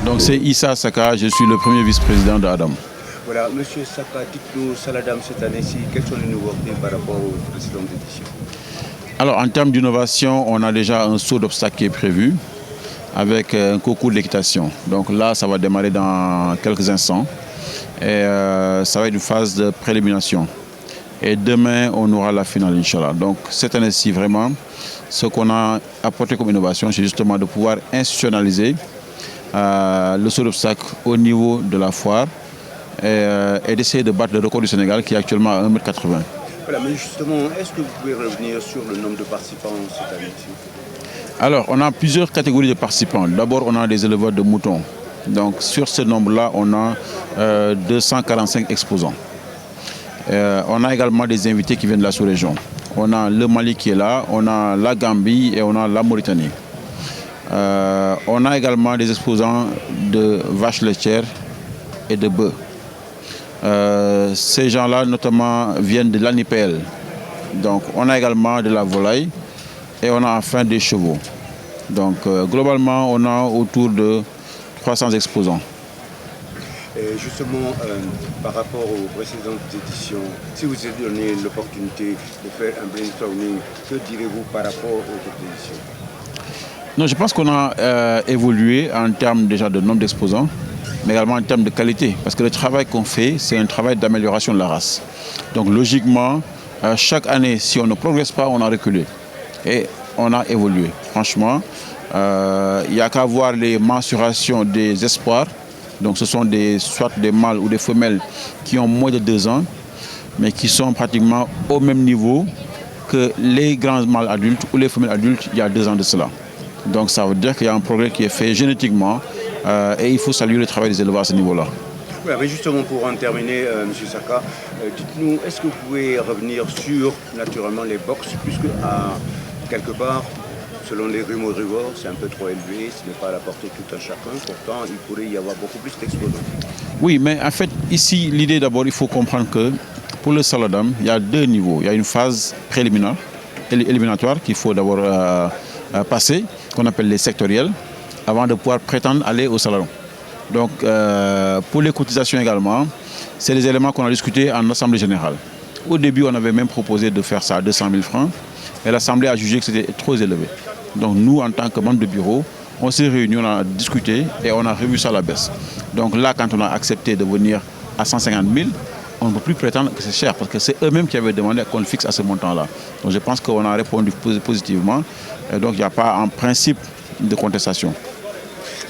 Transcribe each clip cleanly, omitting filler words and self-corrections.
Donc c'est Issa Saka, je suis le premier vice-président d'Adam. Voilà, Monsieur Saka, dites-nous, Saladam cette année-ci, quelles sont les nouveautés par rapport aux précédentes éditions? Alors en termes d'innovation, on a déjà un saut d'obstacle qui est prévu avec un concours d'équitation. Donc là, ça va démarrer dans quelques instants et ça va être une phase de prélimination. Et demain, on aura la finale, Inch'Allah. Donc cette année-ci, vraiment, ce qu'on a apporté comme innovation, c'est justement de pouvoir institutionnaliser le saut d'obstacle au niveau de la foire et d'essayer de battre le record du Sénégal qui est actuellement à 1,80 m. Voilà, mais justement, est-ce que vous pouvez revenir sur le nombre de participants cette année-ci? Alors, on a plusieurs catégories de participants. D'abord, on a des éleveurs de moutons. Donc, sur ce nombre-là, on a 245 exposants. On a également des invités qui viennent de la sous-région. On a le Mali qui est là, on a la Gambie et on a la Mauritanie. On a également des exposants de vaches laitières et de bœufs. Ces gens-là, notamment, viennent de l'ANIPL. Donc, on a également de la volaille et on a enfin des chevaux. Donc, globalement, on a autour de 300 exposants. Et justement, par rapport aux précédentes éditions, si vous avez donné l'opportunité de faire un brainstorming, que direz-vous par rapport aux autres éditions? Non, je pense qu'on a évolué en termes déjà de nombre d'exposants, mais également en termes de qualité. Parce que le travail qu'on fait, c'est un travail d'amélioration de la race. Donc logiquement, chaque année, si on ne progresse pas, on a reculé. Et on a évolué. Franchement, il n'y a qu'à voir les mensurations des espoirs. Donc ce sont soit des mâles ou des femelles qui ont moins de 2 ans, mais qui sont pratiquement au même niveau que les grands mâles adultes ou les femelles adultes il y a 2 ans de cela. Donc ça veut dire qu'il y a un progrès qui est fait génétiquement et il faut saluer le travail des éleveurs à ce niveau-là. Oui, mais justement pour en terminer, M. Saka, dites-nous, est-ce que vous pouvez revenir sur naturellement les box, puisque quelque part, selon les rumeurs, c'est un peu trop élevé, ce n'est pas à la portée de tout un chacun, pourtant il pourrait y avoir beaucoup plus d'exposants. Oui, mais en fait, ici, l'idée d'abord, il faut comprendre que pour le Saladam, il y a 2 niveaux. Il y a une phase préliminaire, éliminatoire qu'il faut d'abord passer, qu'on appelle les sectoriels, avant de pouvoir prétendre aller au Saladam. Donc, pour les cotisations également, c'est des éléments qu'on a discutés en Assemblée générale. Au début, on avait même proposé de faire ça à 200 000 francs, et l'Assemblée a jugé que c'était trop élevé. Donc nous, en tant que membre de bureau, on s'est réunis, on a discuté et on a revu ça à la baisse. Donc là, quand on a accepté de venir à 150 000, on ne peut plus prétendre que c'est cher parce que c'est eux-mêmes qui avaient demandé qu'on le fixe à ce montant-là. Donc je pense qu'on a répondu positivement. Et donc il n'y a pas en principe de contestation.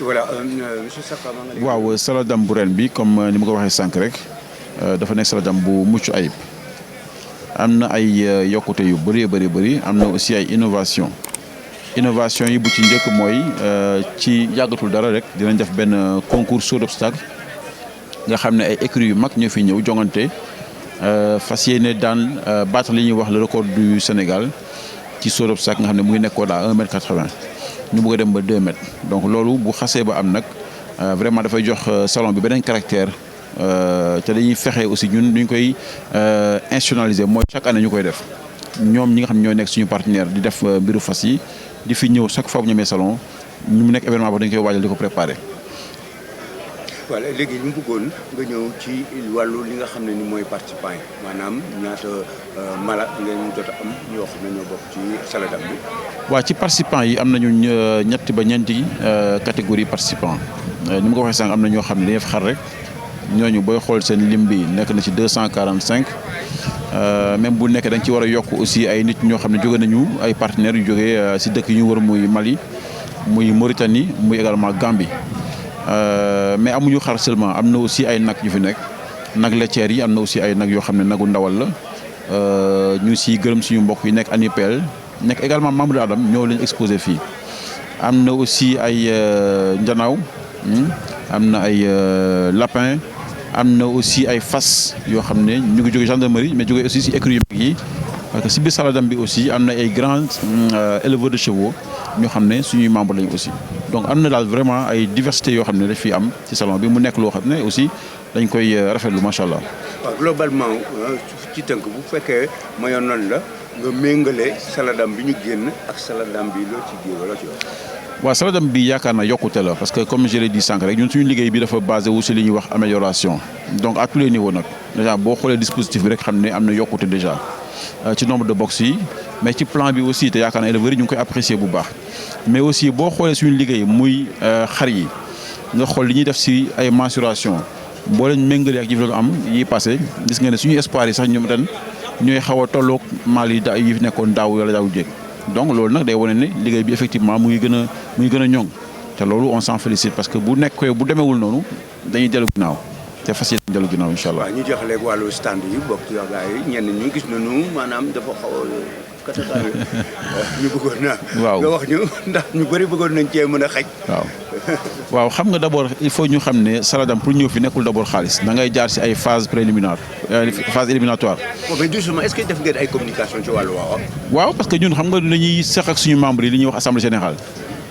Voilà, M. Saka. waaw Saladam bu ren bi comme ni ma ko waxee sànq rek dafa nekk Saladam bu mucc ayib. Am na ay yokkute yu bëri am na aussi ay innovation yi bu ci njëkk mooy ci yàggatul dara rek dinañ def benn concours saut d'obstacle nga xam ne ay écuries yu mag ñoo fi ñëw jongante fas yéene daan battre li ñuy wax le record du Sénégal ci saut d'obstacle nga xam ne mu ngi nekkoon à 1,80 m. ñu bëgg a dem ba 2 mètres. Donc loolu bu xasee ba am nag vraiment dafay jox salon bi beneen caractère te dañuy fexe aussi ñun ñu koy institutionnaliser mooy chaque année ñu koy def ñoom ñi nga xam ne ñoo nekk suñu partenaire di def mbiru fas yi di fi ñëw chaque fois bu ñu amee salon ñu mu nekk événement ba dañu koy waajal di ko préparer. voilà léegi ñu bëggoon nga ñëw ci wàllu li nga xam ne ni mooy participants yi maanaam ñaata mala ngeen jot a am ñoo xam ne ñoo bokk ci Saladam bi. waaw ci participants yi am nañu ñetti ba ñeenti catégorie participants ni ma ko waxee sànq am na ñoo xam ne dañuy def xar rek ñooñu booy xool seen lim bi nekk na ci 245 même bu nekk dañ ci war a yokk aussi ay nit ñoo xam ne jóge nañu ay partenaires yu jógee si dëkk yu ñu wër muy Mali muy Mauritanie muy également Gambie. Mais amuñu xar seulement am na aussi ay nag yu fi nekk nag laitière yi am na aussi ay nag yoo xam ne nagu ndawal la ñu siy gërëm suñu mbokk yi nekk ANIPL nekk également membre de Adam ñoo leen exposé fii. am na aussi ay njanaaw am na ay lapin am na aussi ay fas yoo xam ne ñu ngi jóge gendarmerie mais jóge aussi si écurie yu mag yi parce que si biir Saladam bi aussi am na ay grands éleveurs de chevaux ñoo xam ne suñuy membre lañu aussi. donc am na daal vraiment ay diversité yoo xam ne daf fi am ci salon bi mu nekk loo xam ne aussi dañ koy rafetlu macha allah. waaw globalement ci tënk bu fekkee mayoon noonu la nga méngale Saladam bi ñu génn ak Saladam bi loo ci wax. waaw Saladam bi yaakaar naa yokkute la parce que comme je l'ai dit sànq rek ñun suñu liggéey bi dafa basé wu si li ñuy wax amélioration donc à tous les niveaux nag déjà boo xoolee dispositif bi rek xam ne am na yokkute déjà ci nombre de box yi mais ci plan bi aussi te yaakaar naa éleveurs yi ñu ngi koy apprécier bu baax mais aussi boo xoolee suñu liggéey muy xar yi nga xool li ñuy def si ay mensuration boo leen méngalee ak jëf am yi passé gis nga ne suñu espoir yi sax ñoom ren ñooy xaw a tolloog maal yi yi nekkoon daaw wala daaw jéeg donc loolu nag day wane ne liggéey bi effectivement muy gën a ñoŋ te loolu on s'en félicite parce que bu demeewul noonu dañuy dellu ginnaaw te fas yéene dellu ginnaaw incha allah. waaw ñu jox léegi wàllu stand yi bokk ci gars yi ñenn ñu gis nañu maanaam dafa xaw a katakaare ñu bëggoon naa. waaw nga wax ñu ndax ñu bëri bëggoon nañ cee mën a xaj. waaw xam nga d'abord il faut ñu xam ne Saladam pour ñëw fi nekkul d'abord xaalis da ngay jaar ci ay phase préliminaire phase éliminatoire. mais justement est-ce que def ngeen ay communication ci wàllu waaw. waaw parce que ñun xam nga dañuy seq ak suñu membres yi li ñuy wax assemblée générale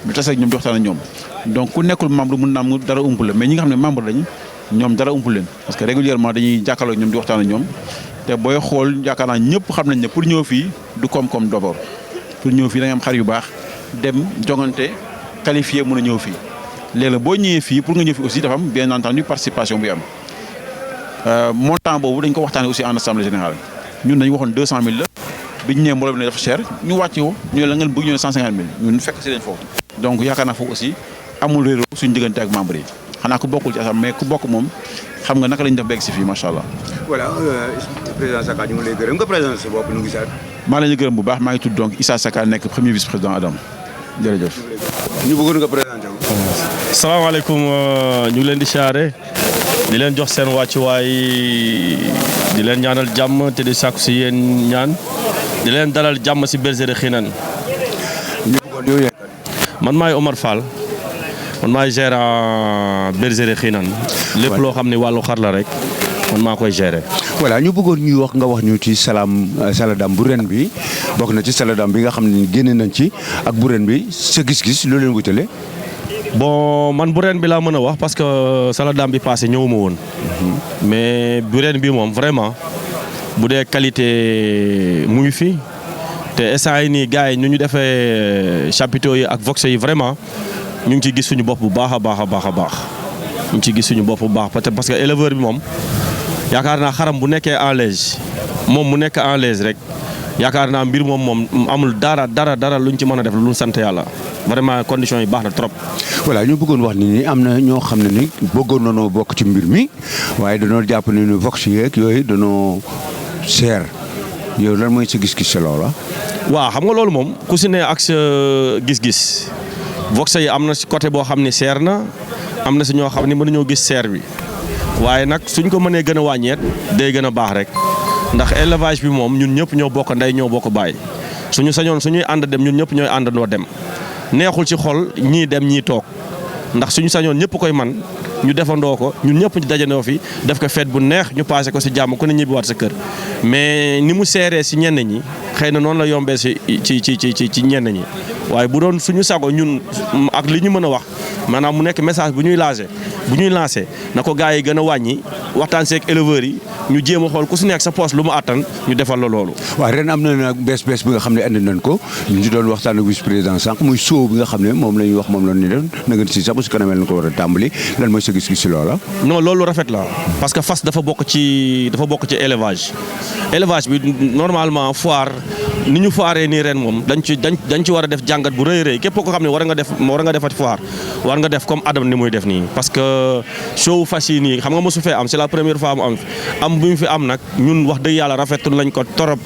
du tase ak ñoom di waxtaan ak ñoom donc ku nekkul membre mun naa am dara ump la mais ñi nga xam ne membre lañ ñoom dara umpul leen parce que régulièrement dañuy jàkkaarloo ak ñoom di waxtaan ak ñoom te booy xool yaakaar naa ñëpp xam nañ ne pour ñëw fii du koom-koom d'abord pour ñëw fii da nga am xar yu baax dem jongante qualifié mën a ñëw fii léeg-léeg boo ñëwee fii pour nga ñëw fii aussi dafa am bien entendu participation bu am montant boobu dañ ko waxtaanee aussi en assemblée générale ñun dañu waxoon 200000 la bi ñu ñëwee mbooloo bi ne dafa cher ñu wàcce ko ñu ne la ngeen bëgg ñu ne 150000 ñun fekk si leen foofu donc yaakaar naa foofu aussi amul réeróo suñu diggante ak membres yi xanaa ku bokkul ci assemblée mais ku bokk moom xam nga naka lañ def beeg si fii macha allah. voilà président Saka ñu ngi lay gërëm nga président sa bopp nu ngi saat. maa leen di gërëm bu baax maa ngi tudd donc Issa Saka nekk premier vice président Adam jërëjëf. ñu bëggoon nga présenté wu. salaamaaleykum ñu ngi leen di siyaare di leen jox seen wàccuwaay di leen ñaanal jàmm te di sàkku si yéen ñaan di leen dalal jàmm si bergerie Xiinan. ñu bëggoon yow man maay Omar Fall man maay gérant bergerie Xiinan. lépp loo xam ne wàllu xar la rek man maa koy gérer. voilà ñu bëggoon ñuy wax nga wax ñu ci Saladam bu ren bi bokk na ci Saladam bi nga xam ne génne nañ ci ak bu ren bi sa gis-gis loo leen wutale. bon man bu ren bi laa mën a wax parce que Saladam bi passé ñëwuma woon. mais bu ren bi moom vraiment bu dee qualité mu ngi fi te instant yi nii gars yi ñu defee chapiteaux yi ak vox yi vraiment ñu ngi ciy gis suñu bopp bu baax a baax a baax a baax ñu ngi ciy gis suñu bopp bu baax parce que éleveur bi moom yaakaar naa xaram bu nekkee en léger moom mu nekk en léger rek yaakaar naa mbir moom amul dara luñ ci mën a def lu sant yàlla vraiment conditions yi baax na trop. voilà ñu bëggoon wax ni am na ñoo xam ne ni bëggoon nañoo bokk ci mbir mi waaye dañoo jàpp ne ni vox yeeg yooyu dañoo cher yow lan mooy sa gis-gis sa loola. waaw xam nga loolu moom ku si ne ak sa gis-gis vox yi am na si côté boo xam ne seer na am na si ñoo xam ne mën nañoo gis seer bi waaye nag suñ ko mënee gën a wàññeet day gën a baax rek ndax élevage bi moom ñun ñëpp ñoo bokk ndey ñoo bokk baay suñu sañoon suñuy ànd dem ñun ñëpp ñooy àndandoo dem neexul ci xol ñii dem ñii toog ndax suñu sañoon ñëpp koy man ñu defandoo ko ñun ñëpp ñu dajandoo fi def ko fête bu neex ñu passé ko si jàmm ku ne ñibbiwaat sa kër mais ni mu seeree si ñenn ñi xëy na noonu la yombee ci ñenn ñi waaye bu doon suñu sago ñun ak li ñu mën a wax maanaam mu nekk message bu ñuy lancé na ko gars yi gën a wàññi waxtaan seeg éleveurs yi ñu jéem a xool ku si nekk sa poche lu mu attan ñu defal la loolu. waaw ren am na nag bees bi nga xam ne andi nañ ko ñu ngi doon waxtaan ak vice président sànq muy soo bi nga xam ne moom la ñuy wax moom la ñuy def na nga si sax bu si kanamee lañ ko war a tàmbali lan mooy sa gis-gis si loola. non loolu rafet la parce que fas dafa bokk ci élevage bi normalement foire ni ñu foiree nii ren moom dañ ci war a def jàngat bu rëy képp koo xam ne war nga defati foire war nga def comme Adam ni muy def nii parce que show fas yi nii xam nga mosu fee am c'est la première fois mu am bu ñu fi am nag ñun wax dëgg yàlla rafetul lañ ko torop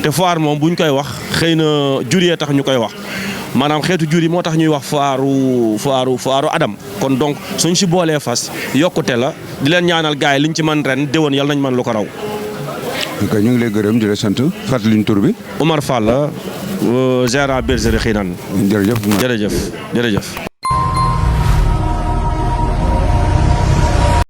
te foire moom bu ñu koy wax xëy na jur yee tax ñu koy wax maanaam xeetu jur yi moo tax ñuy wax foiru Adam kon donc suñ si boolee fas yokkute la di leen ñaanal gars yi liñ ci mën ren déwoon yàlla nañ mën lu ko raw. ok ñu ngi lay gërëm di la sant fàttali ñu tur bi. Omar Fall la gérant bergerie Xiinan. jërëjëf. jërëjëf.